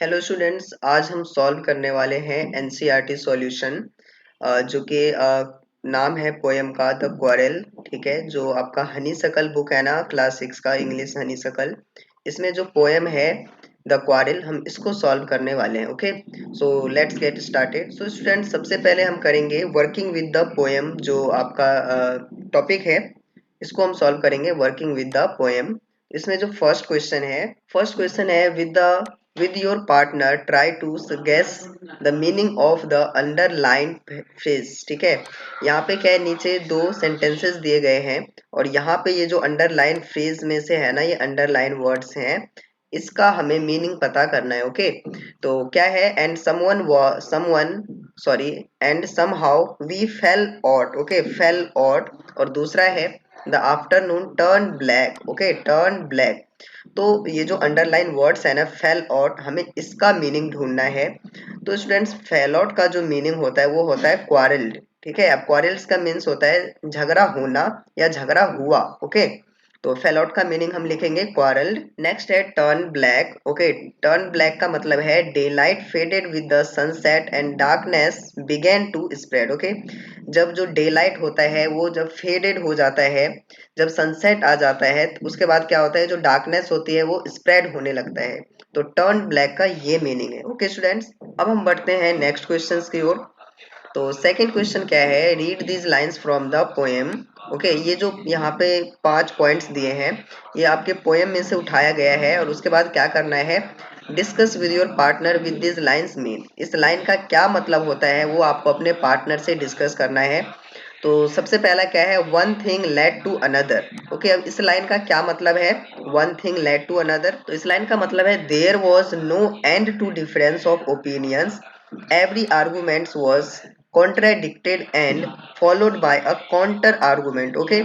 Hello students, आज हम solve करने वाले हैं एनसीईआरटी सॉल्यूशन जो कि नाम है पोएम का द क्वारल। ठीक है, जो आपका हनी सकल बुक है ना, क्लास 6 का इंग्लिश हनी सकल, इसमें जो पोएम है द क्वारल, हम इसको सॉल्व करने वाले हैं। Okay, so let's get started. So students, सबसे पहले हम करेंगे वर्किंग विद द पोएम। जो आपका टॉपिक है, इसको हम सॉल्व करेंगे वर्किंग विद द पोएम। इसमें जो फर्स्ट क्वेश्चन है with your partner try to guess the meaning of the underlined phrase। ठीक है, यहाँ पे क्या है, नीचे दो सेंटेंसेस दिए गए हैं और यहाँ पे ये जो अंडरलाइन फ्रेज में से है ना, ये अंडरलाइन वर्ड्स हैं, इसका हमें मीनिंग पता करना है। ओके, तो क्या है, and someone sorry and somehow we fell out. Okay, fell out. और दूसरा है the afternoon turn black. Okay, turn black. तो ये जो अंडरलाइन वर्ड्स है ना, फेल आउट, हमें इसका मीनिंग ढूंढना है। तो स्टूडेंट्स, फेल आउट का जो मीनिंग होता है वो होता है क्वारल्ड। ठीक है, अब क्वारल्स का मीन्स होता है झगड़ा होना या झगड़ा हुआ। ओके, तो फेल आउट का मीनिंग हम लिखेंगे क्वारल्ड। नेक्स्ट है turn black. Okay, turn black का मतलब है daylight faded with the sunset and darkness began to spread. Okay, जब जो डे लाइट होता है वो जब फेडेड हो जाता है, जब सनसेट आ जाता है, तो उसके बाद क्या होता है, जो डार्कनेस होती है वो स्प्रेड होने लगता है। तो टर्न ब्लैक का ये मीनिंग है। ओके स्टूडेंट्स, अब हम बढ़ते हैं नेक्स्ट क्वेश्चंस की ओर। तो सेकंड क्वेश्चन क्या है, read these lines from the poem. Okay, ये जो यहाँ पे 5 पॉइंट्स दिए हैं, ये आपके पोएम में से उठाया गया है और उसके बाद क्या करना है, discuss with your partner with this lines mean. इस लाइन का क्या मतलब होता है वो आपको अपने पार्टनर से डिस्कस करना है। तो सबसे पहला क्या है, one thing led to another. Okay, अब इस लाइन का क्या मतलब है, one thing led to another. तो इस लाइन का मतलब है there was no end to difference of opinions, every argument was contradicted and followed by a counter argument। Okay,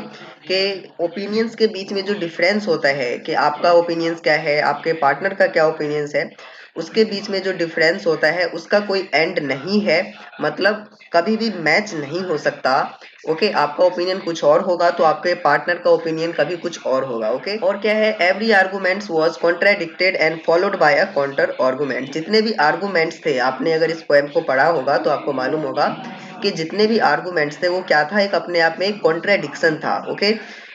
के ओपिनियंस के बीच में जो डिफरेंस होता है कि आपका ओपिनियंस क्या है, आपके पार्टनर का क्या ओपिनियंस है, उसके बीच में जो डिफरेंस होता है उसका कोई एंड नहीं है, मतलब कभी भी मैच नहीं हो सकता। ओके, आपका ओपिनियन कुछ और होगा तो आपके पार्टनर का ओपिनियन कभी कुछ और होगा। ओके, और क्या है, every arguments was contradicted and followed by a counter argument. जितने भी आर्गुमेंट्स थे, आपने अगर इस पोएम को पढ़ा होगा तो आपको मालूम होगा कि जितने भी आर्गुमेंट्स थे वो क्या था, एक अपने आप में एक कॉन्ट्राडिक्शन था। ओके,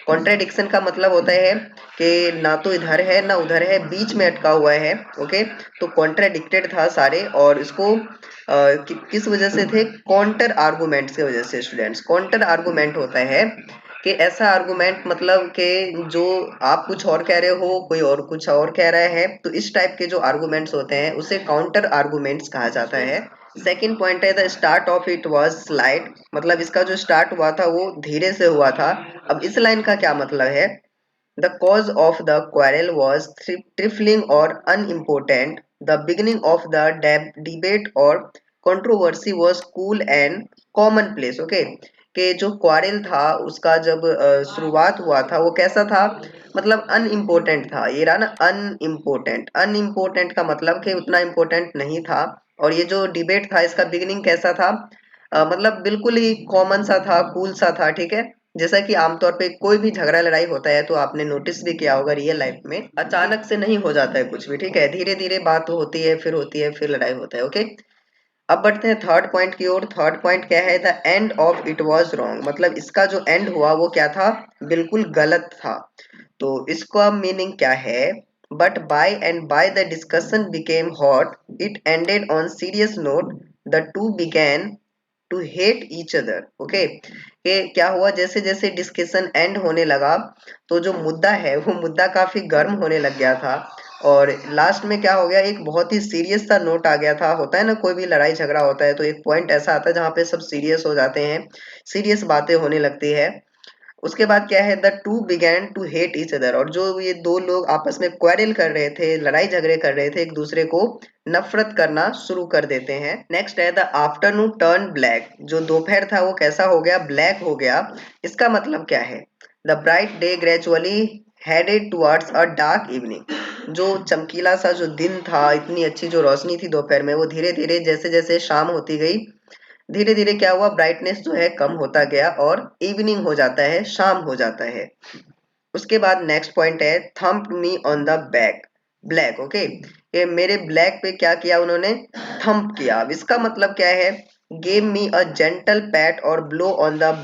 कॉन्ट्राडिक्शन का मतलब होता है कि ना तो इधर है ना उधर है, बीच में अटका हुआ है। ओके, तो कॉन्ट्राडिक्टेड था सारे, और इसको किस वजह से थे, काउंटर आर्गुमेंट्स की वजह से। स्टूडेंट्स, काउंटर आर्गुमेंट होता है कि ऐसा आर्गुमेंट मतलब कि जो आप कुछ और कह रहे हो, कोई और कुछ और कह रहा है, तो इस टाइप के जो आर्गुमेंट्स होते हैं उसे काउंटर आर्गुमेंट्स कहा जाता है। सेकेंड पॉइंट है the start of it was slide, मतलब इसका जो स्टार्ट हुआ था वो धीरे से हुआ था। अब इस लाइन का क्या मतलब है, the cause of the quarrel was trifling or unimportant. The beginning of the debate or controversy was cool and commonplace। Okay, कि जो क्वारल था उसका जब शुरुआत हुआ था वो कैसा था, मतलब अनइम्पोर्टेंट था। ये रहा ना, अनइम्पोर्टेंट। अनइम्पोर्टेंट का मतलब कि उतना इम्पोर्टेंट नहीं था। और ये जो डिबेट था इसका बिगिनिंग कैसा था, मतलब बिल्कुल ही कॉमन सा था, कूल सा था। ठीक है, जैसा कि आमतौर पे कोई भी झगड़ा लड़ाई होता है तो आपने नोटिस भी किया होगा रियल लाइफ में, अचानक से नहीं हो जाता है कुछ भी। ठीक है, धीरे धीरे बात होती है, फिर लड़ाई होता है। ओके, अब बढ़ते हैं थर्ड पॉइंट की ओर। थर्ड पॉइंट क्या है, the end of it was wrong, मतलब इसका जो एंड हुआ वो क्या था, बिल्कुल गलत था। तो इसका मीनिंग क्या है, but by and by the discussion became hot it ended on serious note, the two began to hate each other. Okay, कि क्या हुआ, जैसे जैसे डिस्कशन एंड होने लगा तो जो मुद्दा है वो मुद्दा काफी गर्म होने लग गया था, और लास्ट में क्या हो गया, एक बहुत ही सीरियस सा नोट आ गया था। होता है ना, कोई भी लड़ाई झगड़ा होता है तो एक पॉइंट ऐसा आता है जहाँ पे सब सीरियस हो जाते हैं, सीरियस बातें होने लगती है। उसके बाद क्या है, the two began to hate each other, और जो ये दो लोग आपस में क्वेरल कर रहे थे, लड़ाई झगड़े कर रहे थे, एक दूसरे को नफरत करना शुरू कर देते हैं। नेक्स्ट है द आफ्टरनून टर्न ब्लैक, जो दोपहर था वो कैसा हो गया, ब्लैक हो गया। इसका मतलब क्या है, the bright day gradually headed towards a dark evening, जो चमकीला सा जो दिन था, इतनी अच्छी जो रोशनी थी दोपहर में, वो धीरे धीरे जैसे जैसे शाम होती गई, धीरे धीरे क्या हुआ, ब्राइटनेस जो है कम होता गया और इवनिंग हो जाता है, शाम हो जाता है। उसके बाद नेक्स्ट पॉइंट है thump me on the back black. Okay, कि मेरे ब्लैक पे क्या किया उन्होंने, थंप किया। अब इसका मतलब क्या है, gave me a gentle pat और blow on the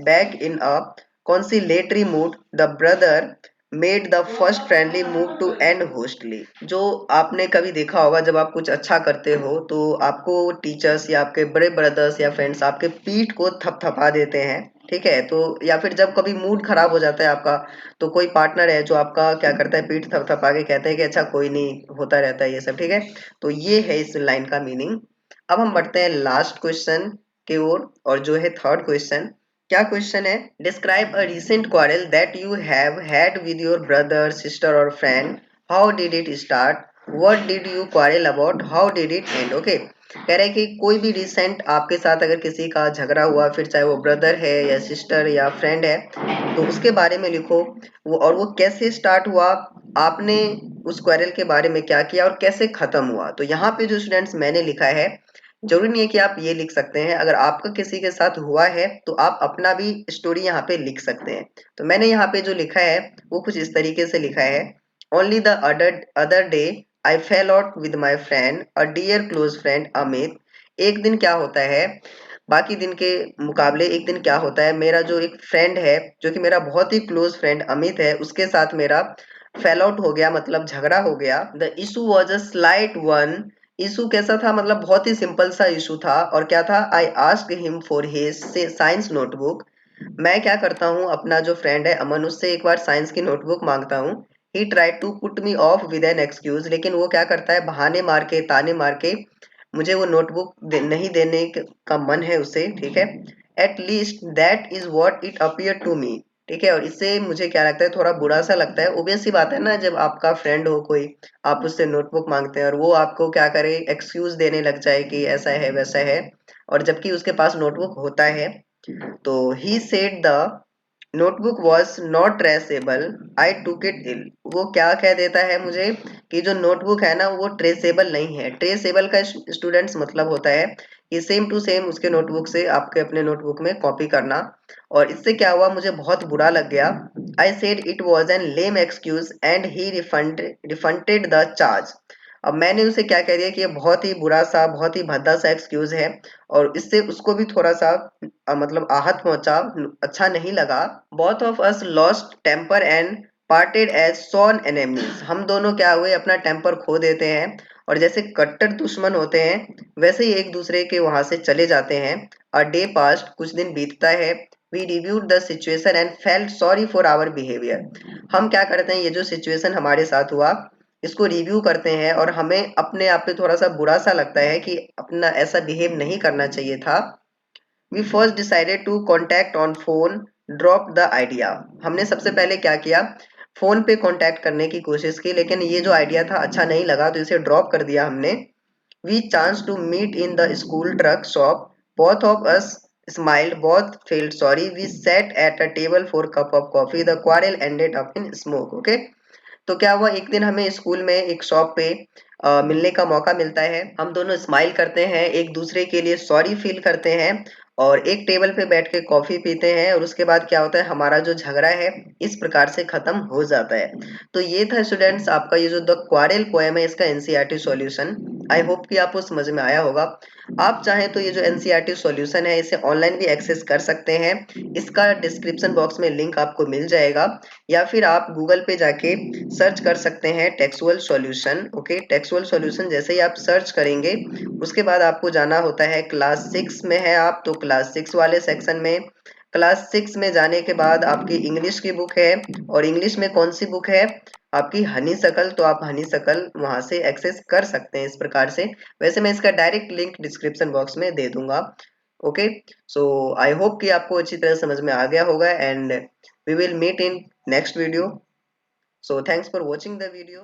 back in a conciliatory mood, the brother made the first friendly move to end hostility. जो आपने कभी देखा होगा, जब आप कुछ अच्छा करते हो तो आपको टीचर्स या आपके बड़े ब्रदर्स या फ्रेंड्स आपके पीठ को थपथपा देते हैं, ठीक है। तो या फिर जब कभी मूड खराब हो जाता है आपका, तो कोई पार्टनर है जो आपका क्या करता है, पीठ थपथपा के कहते हैं कि अच्छा कोई नहीं, होता रहता है ये सब, ठीक है। तो ये है इस लाइन का मीनिंग। अब हम बढ़ते हैं लास्ट क्वेश्चन की ओर, और जो है थर्ड क्वेश्चन। क्या क्वेश्चन है, describe a recent quarrel that you have had with your brother sister और friend, how did it start, what did you quarrel about, how did it end. Okay, कह रहे हैं कि कोई भी रिसेंट आपके साथ अगर किसी का झगड़ा हुआ, फिर चाहे वो ब्रदर है या सिस्टर या फ्रेंड है, तो उसके बारे में लिखो। वो और वो कैसे स्टार्ट हुआ, आपने उस क्वेरल के बारे में क्या किया और कैसे खत्म हुआ। तो यहाँ पे जो स्टूडेंट्स मैंने लिखा है, जरूरी नहीं है कि आप ये लिख सकते हैं, अगर आपका किसी के साथ हुआ है तो आप अपना भी स्टोरी यहाँ पे लिख सकते हैं। तो मैंने यहाँ पे जो लिखा है वो कुछ इस तरीके से लिखा है। Only the other day I fell out with my friend a dear close friend Amit. एक दिन क्या होता है, बाकी दिन के मुकाबले एक दिन क्या होता है, मेरा जो एक फ्रेंड है, जो कि मेरा बहुत ही क्लोज फ्रेंड अमित है, उसके साथ मेरा फेल आउट हो गया, मतलब झगड़ा हो गया। The issue was a slight one. Issue कैसा था, मतलब बहुत ही सिंपल सा इशू था। और क्या था, I asked him for his science notebook. मैं क्या करता हूँ, अपना जो फ्रेंड है अमन, उससे एक बार साइंस की नोटबुक मांगता हूँ। He try to put me off with an excuse, लेकिन वो क्या करता है, बहाने मार के, ताने मार के मुझे वो नोटबुक नहीं देने का मन है उसे, ठीक है। At least that is what it appear to me, ठीक है। और इससे मुझे क्या लगता है, थोड़ा बुरा सा लगता है। ओबियस सी बात है ना, जब आपका फ्रेंड हो कोई, आप उससे नोटबुक मांगते हैं और वो आपको क्या करे, एक्सक्यूज देने लग जाए कि ऐसा है वैसा है, और जबकि उसके पास नोटबुक होता है। तो he said the notebook was not traceable, I took it इल। वो क्या कह देता है मुझे, कि जो नोटबुक है ना वो ट्रेसेबल नहीं है। ट्रेसेबल का स्टूडेंट्स मतलब होता है कि सेम टू सेम उसके नोटबुक से आपके अपने नोटबुक में कॉपी करना। और इससे क्या हुआ, मुझे बहुत बुरा लग गया। I said it was an lame excuse and he refunded the charge. अब मैंने उसे क्या कह दिया कि ये बहुत ही बुरा सा, बहुत ही भद्दा सा एक्सक्यूज है, और इससे उसको भी थोड़ा सा मतलब आहत पहुंचा, अच्छा नहीं लगा। Both of us lost temper and parted as sworn enemies. हम दोनों क्या हुए, अपना टेम्पर खो देते हैं, और जैसे कट्टर दुश्मन होते हैं वैसे ही एक दूसरे के वहां से चले जाते हैं। अ डे पास्ट, कुछ दिन बीतता है। We reviewed the situation and felt sorry for our behaviour. हम क्या करते हैं, ये जो सिचुएशन हमारे साथ हुआ इसको रिव्यू करते हैं, और हमें अपने आप पे थोड़ा सा बुरा सा लगता है कि अपना ऐसा बिहेव नहीं करना चाहिए था। We first decided to contact on phone, drop the idea. हमने सबसे पहले क्या किया, फोन पे कॉन्टैक्ट करने की कोशिश की, लेकिन ये जो आइडिया था अच्छा नहीं लगा, तो इसे ड्रॉप कर दिया हमने। We chance to meet in the school truck shop, both of us smiled, both felt sorry, we sat at a table for a cup of coffee, the quarrel ended up in smoke. Okay, तो क्या हुआ, एक दिन हमें school में एक shop पे मिलने का मौका मिलता है। हम दोनों स्माइल करते हैं, एक दूसरे के लिए सॉरी फील करते हैं, और एक टेबल पे बैठ के कॉफी पीते हैं, और उसके बाद क्या होता है, हमारा जो झगड़ा है इस प्रकार से खत्म हो जाता है। तो ये था स्टूडेंट्स आपका ये जो द क्वारल पोएम है, इसका एनसीईआरटी सॉल्यूशन। आई होप कि आपको समझ में आया होगा। आप चाहें तो ये जो एनसीईआरटी सॉल्यूशन है इसे ऑनलाइन भी एक्सेस कर सकते हैं। इसका डिस्क्रिप्शन बॉक्स में लिंक आपको मिल जाएगा, या फिर आप गूगल पे जाके सर्च कर सकते हैं textual solution. Okay, textual solution जैसे ही आप सर्च करेंगे, उसके बाद आपको जाना होता है क्लास 6 में है आप, तो क्लास 6 वाले सेक्शन में। क्लास 6 में जाने के बाद आपकी इंग्लिश की बुक है, और इंग्लिश में कौन सी बुक है आपकी, हनी सकल। तो आप हनी सकल वहां से एक्सेस कर सकते हैं इस प्रकार से। वैसे मैं इसका डायरेक्ट लिंक डिस्क्रिप्शन बॉक्स में दे दूंगा। ओके, सो आई होप कि आपको अच्छी तरह समझ में आ गया होगा, and we will meet in next video. So thanks for watching the video.